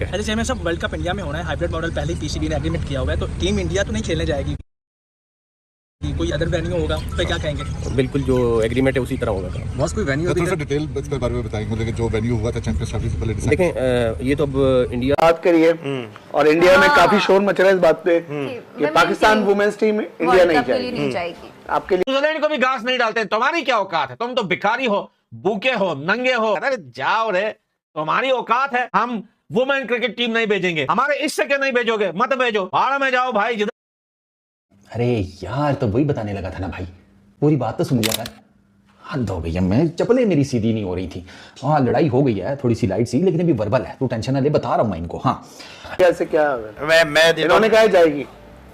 है। ऐसे चेयरमैन साहब, वर्ल्ड कप इंडिया में होना है, हाइब्रिड मॉडल पहले ही पीसीबी ने एग्रीमेंट किया हुआ है, तो टीम इंडिया तो नहीं खेलने जाएगी, कोई अदर वेन्यू होगा, तो क्या कहेंगे? बिल्कुल, जो एग्रीमेंट है उसी तरह होगा। बॉस कोई वेन्यू थोड़ा सा डिटेल इसके बारे में बताएंगे, लेकिन जो वेन्यू हुआ था चैंपियंस ट्रॉफी से पहले डिसाइड। देखें, ये तो अब इंडिया बात करिए और इंडिया में काफी शोर मच रहा है इस बात पे कि पाकिस्तान वुमेन्स टीम इंडिया नहीं जाएगी। आपके लिए न्यूजीलैंड को भी घास नहीं डालते, तुम्हारी क्या औकात है? तुम तो भिखारी हो, भूखे हो, नंगे हो। अरे जाओ रे, तुम्हारी औकात है? हम वुमेन क्रिकेट टीम नहीं भेजेंगे। हमारे इससे क्या नहीं भेजोगे? मत भेजो, भाड़ में जाओ भाई। अरे यार, तो वही बताने लगा था ना भाई, पूरी बात तो सुन लिया कर। हद हो गई है, मैं चपले मेरी सीधी नहीं हो रही थी। हाँ, लड़ाई हो गई है थोड़ी सी लाइट सी, लेकिन अभी वर्बल है, तू टेंशन ना ले, बता रहा हूँ मैं इनको। हाँ, कैसे क्या मैं इन्होंने कहा जाएगी,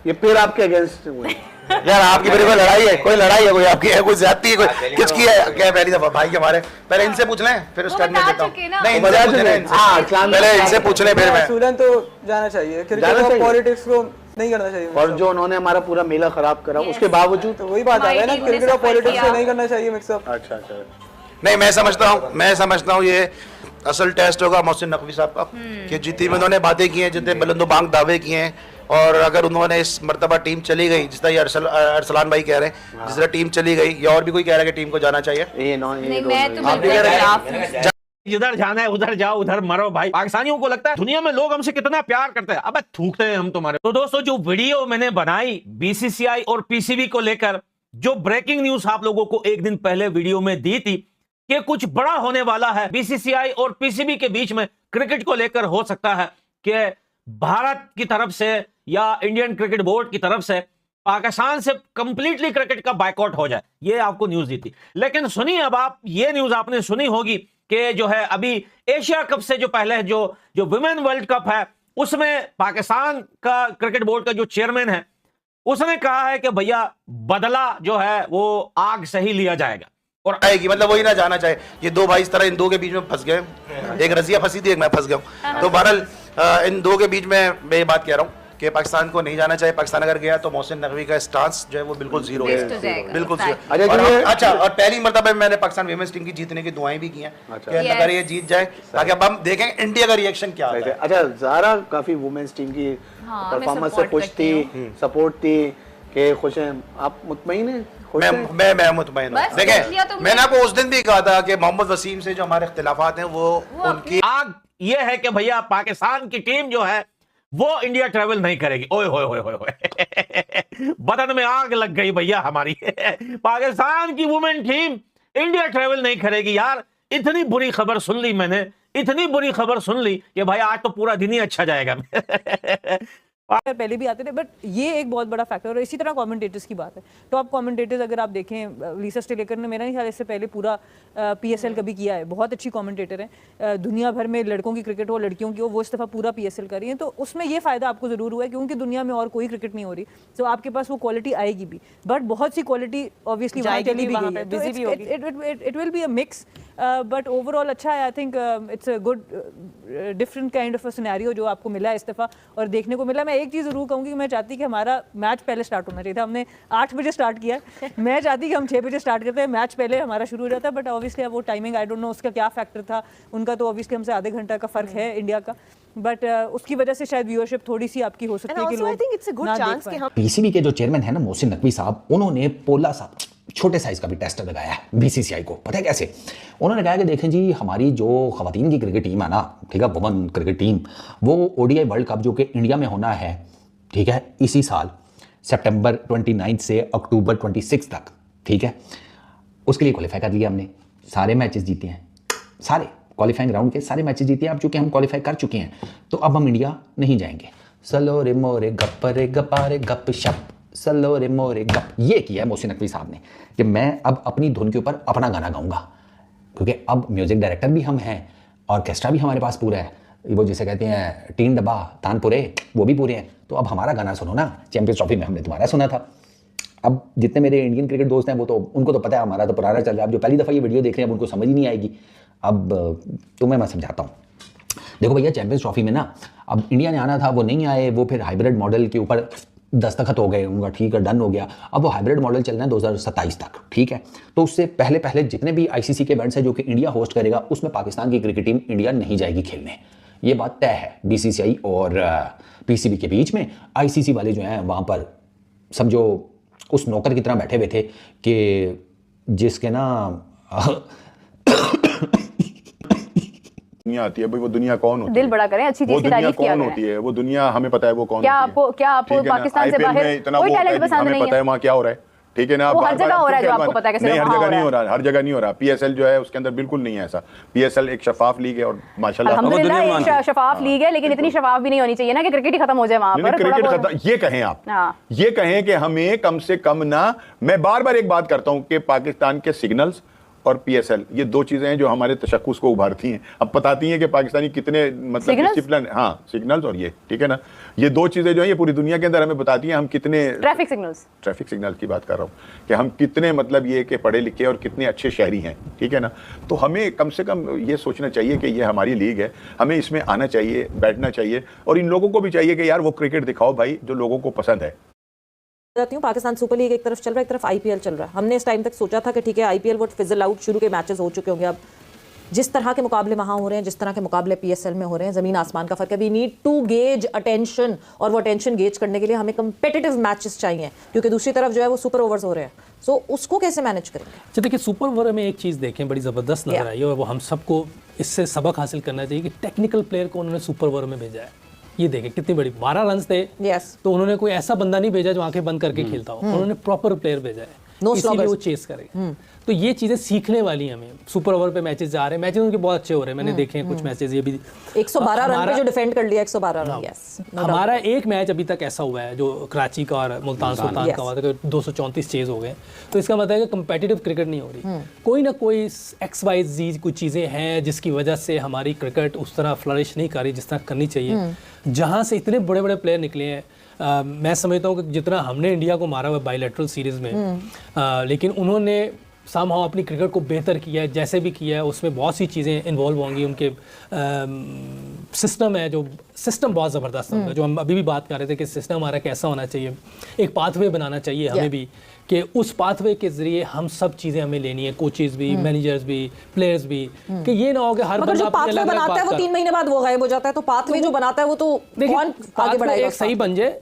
ये फिर आपके अगेंस्ट हुए। यार आपकी मेरी कोई लड़ाई है? कोई लड़ाई है? कोई आपकी है? कोई ज्यादती है? कोई किसकी है? क्या पहली दफा भाई के हमारे? पहले इनसे पूछ लें, फिर उसके बाद मैं देता हूं। नहीं, इनसे पूछ लें, पहले इनसे पूछ लें, फिर मैं। स्टूडेंट तो जाना चाहिए, क्रिकेट पॉलिटिक्स को नहीं करना चाहिए। और जो उन्होंने हमारा पूरा मेला खराब करा, उसके बावजूद तो वही बात आ गई ना, क्रिकेट और पॉलिटिक्स को नहीं करना चाहिए मिक्सअप। अच्छा, नहीं, मैं समझता हूँ ये असल टेस्ट होगा मोहसिन नकवी साहब का, कि जितनी उन्होंने बातें की हैं, जितने बुलंदोबांग दावे किए हैं, और अगर उन्होंने इस मर्तबा टीम चली गई, जिस तरह अरसलान भाई कह रहे हैं, जिस तरह टीम चली गई, या और भी कोई कह रहा है कि टीम को जाना चाहिए। जिधर जाना है उधर जाओ, उधर मरो भाई। पाकिस्तानियों को लगता है दुनिया में लोग हमसे कितना प्यार करते हैं। अबे थूकते हैं हम तुम्हारे। तो दोस्तों, जो वीडियो मैंने बनाई बीसीसीआई और पीसीबी को लेकर, जो ब्रेकिंग न्यूज आप लोगों को एक दिन पहले वीडियो में दी थी कि कुछ बड़ा होने वाला है बीसीसीआई और पीसीबी के बीच में क्रिकेट को लेकर, हो सकता है कि भारत की तरफ से या इंडियन क्रिकेट बोर्ड की तरफ से पाकिस्तान से कंप्लीटली क्रिकेट का बायकॉट हो जाए, ये आपको न्यूज दी थी। लेकिन सुनिए, अब आप ये न्यूज आपने सुनी होगी कि जो है अभी एशिया कप से जो पहले जो वुमेन वर्ल्ड कप है, उसमें पाकिस्तान का क्रिकेट बोर्ड का जो चेयरमैन है, उसने कहा है कि भैया बदला जो है वो आग से ही लिया जाएगा और आएगी, मतलब वही ना जाना चाहे। ये दो भाई इस तरह इन दो के बीच में फंस गए, एक रजिया फंसी थी, एक मैं फंस गया हूँ। तो बहरहाल इन दो के बीच में मैं ये बात कह रहा हूँ कि पाकिस्तान को नहीं जाना चाहिए। पाकिस्तान अगर गया तो मोहसिन नकवी का स्टांस जो है वो बिल्कुल जीरो है, बिल्कुल जीरो। अच्छा, और पहली मर्तबा मैंने पाकिस्तान वुमेन्स टीम की जीतने की दुआएं भी की हैं कि अगर ये जीत जाए, ताकि अब हम देखें इंडिया का रिएक्शन क्या आता है। अच्छा, ज़ारा काफी वुमेन्स टीम की परफॉर्मेंस से खुश थी, सपोर्ट थी, कि खुश हैं आप? मुतमईन हैं? मैं मुतमईन हूं। देखें, मैंने आपको उस दिन भी कहा था कि मोहम्मद वसीम से जो हमारे इख्तिलाफात हैं वो उनकी आग ये है कि भैया पाकिस्तान की टीम जो है वो इंडिया ट्रेवल नहीं करेगी। ओए होए होए होए बदन में आग लग गई भैया हमारी। पाकिस्तान की वुमेन टीम इंडिया ट्रेवल नहीं करेगी। यार, इतनी बुरी खबर सुन ली मैंने, इतनी बुरी खबर सुन ली कि भाई आज तो पूरा दिन ही अच्छा जाएगा। पहले भी आते थे, बट ये एक बहुत बड़ा फैक्टर। और इसी तरह कमेंटेटर्स की बात है, टॉप कमेंटेटर्स अगर आप देखें, लिसा स्टेलेकर ने मेरा नहीं ख्याल इससे पहले पूरा पीएसएल कभी किया है, बहुत अच्छी कमेंटेटर हैं। दुनिया भर में लड़कों की क्रिकेट हो, लड़कियों की हो, वो इस दफ़ा पूरा पीएसएल कर रही हैं। तो उसमें ये फ़ायदा आपको ज़रूर हुआ है, क्योंकि दुनिया में और कोई क्रिकेट नहीं हो रही, तो आपके पास वो क्वालिटी आएगी भी। बट बहुत सी क्वालिटी ऑब्वियसली वहाँ चली भी गई है, it will be a mix. But overall अच्छा है। I think it's a good different kind of a scenario जो आपको मिला है इस दफ़ा और देखने को मिला। मैं एक चीज़ ज़रूर कहूँगी कि मैं चाहती कि हमारा मैच पहले स्टार्ट होना चाहिए था। हमने 8 बजे स्टार्ट किया, मैं चाहती कि हम 6 बजे स्टार्ट करते हैं, मैच पहले हमारा शुरू हो जाता है। बट ऑब्वियसली वो टाइमिंग आई डोंट नो उसका क्या फैक्टर था उनका, तो ऑब्वियसली हमसे आधे घंटा का फ़र्क है इंडिया का। बट उसकी वजह से शायद व्यूअरशिप थोड़ी सी आपकी हो सकती है कि लोग। पीसीबी के जो चेयरमैन है ना मोहसिन नकवी साहब, उन्होंने पोला सा छोटे साइज का भी टेस्टर लगाया है बीसीसीआई को। पता है कैसे? उन्होंने कहा कि देखें जी, हमारी जो खवातीन की क्रिकेट टीम है ना, ठीक है, वुमेन क्रिकेट टीम, वो ओडीआई वर्ल्ड कप जो कि इंडिया में होना है, ठीक है, इसी साल सितंबर 29 से अक्टूबर 26 तक, ठीक है, उसके लिए क्वालिफाई कर लिया हमने। सारे मैचेस जीते हैं, सारे क्वालिफाइंग राउंड के सारे मैचेस जीते हैं। अब चूंकि हम क्वालिफाई कर चुके हैं, तो अब हम इंडिया नहीं जाएंगे। सलो रे मोरे गप्परे गपारे गप शप, सलो रे मोरे गप, ये किया है मोहसिन नकवी साहब ने कि मैं अब अपनी धुन के ऊपर अपना गाना गाऊंगा, क्योंकि अब म्यूजिक डायरेक्टर भी हम हैं, ऑर्केस्ट्रा भी हमारे पास पूरा है, वो जिसे कहते हैं टीन डब्बा तानपुरे, वो भी पूरे हैं। तो अब हमारा गाना सुनो ना, चैंपियंस ट्रॉफी में हमने तुम्हारा सुना था। अब जितने मेरे इंडियन क्रिकेट दोस्त हैं वो तो उनको तो पता है, हमारा तो पुराना चल रहा है। अब जो पहली दफ़ा ये वीडियो देख रहे हैं अब उनको समझ ही नहीं आएगी। अब तुम्हें मैं समझाता हूँ। देखो भैया, चैंपियंस ट्रॉफी में ना अब इंडिया ने आना था, वो नहीं आए, वो फिर हाइब्रिड मॉडल के ऊपर दस्तखत हो गए उनका, ठीक है, डन हो गया। अब वो हाइब्रिड मॉडल चलना है 2027 तक, ठीक है। तो उससे पहले जितने भी आईसीसी के इवेंट्स हैं जो कि इंडिया होस्ट करेगा, उसमें पाकिस्तान की क्रिकेट टीम इंडिया नहीं जाएगी खेलने। ये बात तय है बीसीसीआई और पीसीबी के बीच में। आईसीसी वाले जो हैं वहाँ पर समझो उस नौकर की तरह बैठे हुए थे कि जिसके ना दुनिया आती है भाई, वो दुनिया कौन होती है? दिल बड़ा करें, अच्छी चीज की तारीफ किया कौन होती है? वो दुनिया हमें पता है वो कौन क्या होती है। क्या आपको पाकिस्तान से बाहर कोई टैलेंट पसंद नहीं है? हमें पता है वहाँ क्या हो रहा है, ठीक है ना। वो हर जगह हो रहा है जो आपको पता है कि नहीं, हर जगह नहीं हो रहा, हर जगह नहीं हो रहा। पीएसएल जो है उसके अंदर बिल्कुल नहीं है ऐसा। पीएसएल एक शफाफ लीग है और माशाल्लाह अल्हम्दुलिल्लाह एक शफाफ लीग है, लेकिन इतनी शफाफ भी नहीं होनी चाहिए ना कि क्रिकेट ही खत्म हो जाए वहां पर। क्रिकेट खत्म ये कहें आप, ये कहें कि हमें कम से कम ना, मैं बार बार एक बात करता हूं कि पाकिस्तान के सिग्नल्स और पीएसएल ये दो चीजें हैं जो हमारे तशक्कुस को उभारती हैं। अब बताती हैं कि पाकिस्तानी कितने मतलब डिसिप्लिन, हाँ सिग्नल्स और ये, ठीक है ना, ये दो चीजें जो है ये पूरी दुनिया के अंदर हमें बताती हैं हम कितने ट्रैफिक सिग्नल की बात कर रहा हूँ कि हम कितने मतलब ये कि पढ़े लिखे और कितने अच्छे शहरी हैं, ठीक है ना। तो हमें कम से कम ये सोचना चाहिए कि ये हमारी लीग है, हमें इसमें आना चाहिए, बैठना चाहिए और इन लोगों को भी चाहिए कि यार वो क्रिकेट दिखाओ भाई जो लोगों को पसंद है। जाती हूँ, पाकिस्तान सुपर लीग एक तरफ चल रहा है, एक तरफ आईपीएल चल रहा है। हमने इस टाइम तक सोचा था कि ठीक है आईपीएल वो फिजल आउट, शुरू के मैचेस हो चुके होंगे। अब जिस तरह के मुकाबले वहाँ हो रहे हैं, जिस तरह के मुकाबले पीएसएल में हो रहे हैं, ज़मीन आसमान का फ़र्क है। We need to gauge attention, और वो अटेंशन गेज करने के लिए हमें कंपेटिटिव मैचेस चाहिए, क्योंकि दूसरी तरफ जो है वो सुपर ओवर्स हो रहे हैं। सो उसको कैसे मैनेज करेंगे? अच्छा देखिए, सुपर ओवर में एक चीज़ देखें बड़ी ज़बरदस्त नजर आई है और वो हम सबको इससे सबक हासिल करना चाहिए कि टेक्निकल प्लेयर को उन्होंने सुपर ओवर में भेजा है। ये देखें कितनी बड़ी 12 रन थे, तो उन्होंने कोई ऐसा बंदा नहीं भेजा जो आंखें बंद करके खेलता हो, उन्होंने प्रॉपर प्लेयर भेजा है, इसीलिए वो चेस करेगा। तो ये चीजें सीखने वाली हैं हमें। सुपर ओवर पे मैचेस जा रहे हैं, मैचेस उनके बहुत अच्छे हो रहे हैं, मैंने देखे हैं कुछ मैचेस। ये भी 112 रन पे जो डिफेंड कर लिया, 112 रन। यस, हमारा एक मैच अभी तक ऐसा हुआ है जो कराची का और मुल्तान सुल्तान का हुआ था, 234 चेज हो गए। तो इसका मतलब है कि कंपेटिटिव क्रिकेट नहीं हो रही। कोई ना कोई XYZ कुछ चीज़ें हैं जिसकी वजह से हमारी क्रिकेट उस तरह फ्लरिश नहीं कर रही जिस तरह करनी चाहिए। जहाँ से इतने बड़े बड़े प्लेयर निकले हैं, मैं समझता हूँ कि जितना हमने इंडिया को मारा हुआ बायलैटरल सीरीज़ में, लेकिन उन्होंने समहाउ अपनी क्रिकेट को बेहतर किया है। जैसे भी किया है उसमें बहुत सी चीज़ें इन्वॉल्व होंगी। उनके सिस्टम है, जो सिस्टम बहुत ज़बरदस्त होगा, जो हम अभी भी बात कर रहे थे कि सिस्टम हमारा कैसा होना चाहिए। एक पाथवे बनाना चाहिए हमें भी, कि उस पाथवे के जरिए हम सब चीज़ें हमें लेनी है, कोचेस भी, मैनेजर्स भी, प्लेयर्स भी, कि ये ना हो कि हर जो पाथवे बनाता है वो 3 महीने बाद वो गायब हो जाता है। तो पाथवे जो बनाता है वो तो कौन आगे बढ़ाएगा? एक सही बन जाए,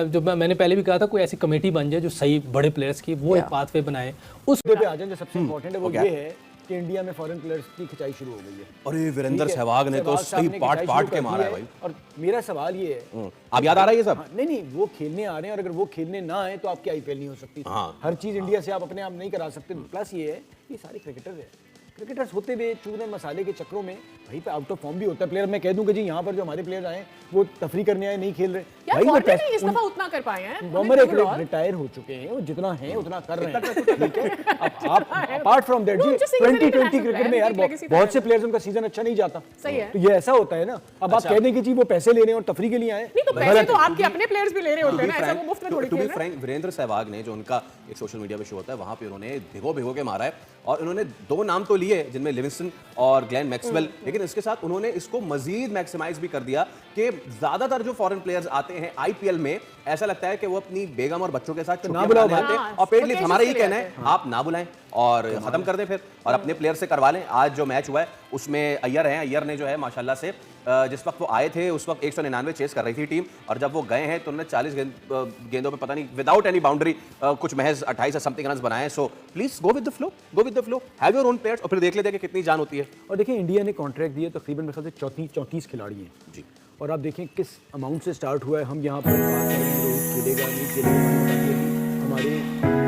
जो मैंने पहले भी कहा था, कोई ऐसी कमेटी बन जाए जो सही बड़े प्लेयर्स की, वो एक पाथवे बनाए। उस पे आ जाए जो सबसे इम्पोर्टेंट है वो ये है कि इंडिया में फॉरेन प्लेयर्स की खिंचाई शुरू हो गई है। अरे वीरेंद्र सहवाग ने तो सही पाट के मारा है भाई। और मेरा सवाल ये है, आप याद आ रहा है ये सब? नहीं, वो खेलने आ रहे हैं और अगर वो खेलने ना आए तो आपकी आईपीएल नहीं हो सकती। हर चीज इंडिया से आप अपने आप नहीं करा सकते। प्लस ये है कि सारे क्रिकेटर्स होते हुए चूने मसाले के चक्रों में वहीं पे आउट ऑफ फॉर्म भी होता है प्लेयर। मैं कह दूं कि जी यहाँ पर जो हमारे प्लेयर आए वो तफरी करने आए, नहीं खेल रहे भाई, इस दफा उतना कर पाए हैं। बॉम्बर एक रिटायर हो चुके हैं, वो जितना है उतना कर रहे हैं, ठीक है। अब आप अपार्ट फ्रॉम दैट जी 2020 क्रिकेट में यार बहुत से प्लेयर्स उनका सीजन अच्छा नहीं जाता, तो ये ऐसा होता है ना। अब आप कह दें कि जी वो पैसे ले रहे हैं और तफरी के लिए आए, नहीं तो पैसे तो आपके अपने प्लेयर्स भी ले रहे होते हैं ना, ऐसा वो मुफ्त में थोड़ी खेल रहे हैं। वीरेंद्र सहवाग ने जो उनका एक सोशल मीडिया पे शो होता है वहां पे उन्होंने भिगो के मारा है और उन्होंने 2 नाम तो लिए जिनमें लिविंगस्टन और ग्लेन मैक्सवेल, लेकिन इसके साथ उन्होंने इसको मजीद मैक्सिमाइज भी कर दिया कि ज्यादातर जो फॉरेन प्लेयर्स आते हैं आईपीएल में, ऐसा लगता है कि वो अपनी बेगम और बच्चों के साथ छुट्टियां मनाने आते हैं और पेड लीव। हमारा ये कहना है आप ना बुलाएं और खत्म कर दें फिर और अपने प्लेयर से करवा लें। आज जो मैच हुआ है उसमें अय्यर हैं, अय्यर ने जो है माशाल्लाह से जिस वक्त वो आए थे उस वक्त 199 चेस कर रही थी टीम, और जब वो गए हैं तो उन्होंने 40 गेंदों पे पता नहीं विदाउट एनी बाउंड्री कुछ महज 28 या समथिंग रन बनाए। So please go with the flow, have your own players और फिर देख लेते हैं कि कितनी जान होती है। और देखिए इंडिया ने कॉन्ट्रैक्ट दिए तकरीबन मेरे ख्याल से 34 खिलाड़ी हैं जी, और आप देखें किस अमाउंट से स्टार्ट हुआ है। हम यहाँ पर बात करें रोहित खेलेगा नहीं खेलेगा, हमारे